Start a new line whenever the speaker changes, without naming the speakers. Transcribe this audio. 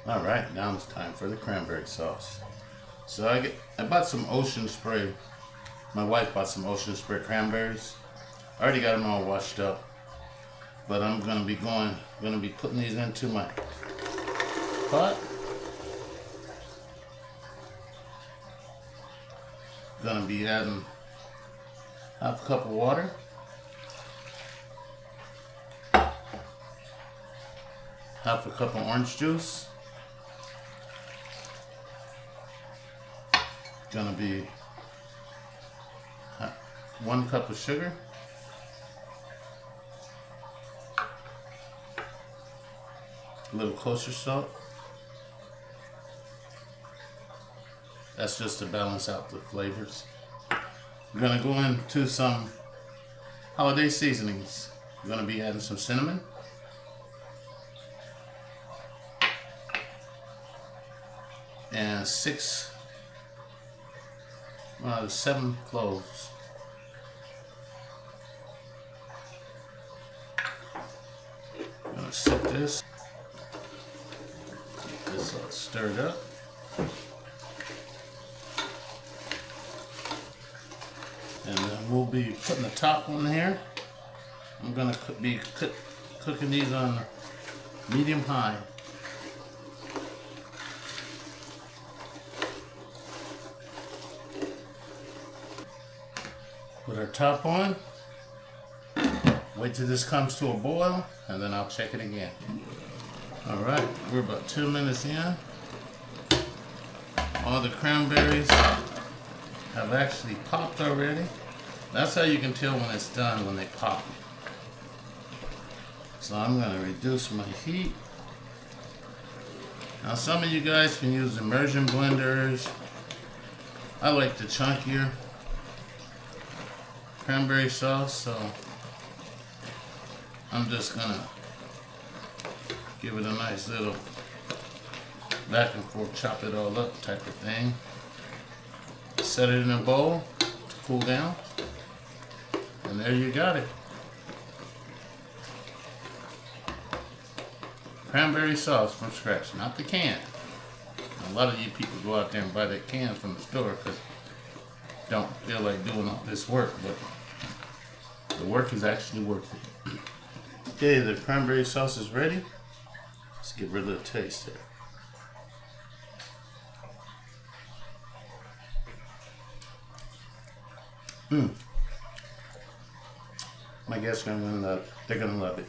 All right, now it's time for the cranberry sauce. So I bought some Ocean Spray. My wife bought some Ocean Spray cranberries. I already got them all washed up, but I'm gonna be putting these into my pot. Gonna be adding half a cup of water. Half a cup of orange juice. Gonna be 1 cup of sugar. A little kosher salt. That's just to balance out the flavors. We're gonna go into some holiday seasonings. We're gonna be adding some cinnamon. And 7 cloves. I'm gonna set this all stirred up. And then we'll be putting the top on here. I'm gonna be cooking these on medium high. Put our top on, wait till this comes to a boil, and then I'll check it again. All right, we're about 2 minutes in. All the cranberries have actually popped already. That's how you can tell when it's done, when they pop. So I'm gonna reduce my heat. Now some of you guys can use immersion blenders. I like the chunkier cranberry sauce, so I'm just gonna give it a nice little back and forth, chop it all up type of thing. Set it in a bowl to cool down, and there you got it. Cranberry sauce from scratch, not the can. A lot of you people go out there and buy that can from the store because don't feel like doing all this work, but the work is actually worth it. Okay, the cranberry sauce is ready. Let's get rid of the taste there. My guests are gonna love it. They're gonna love it.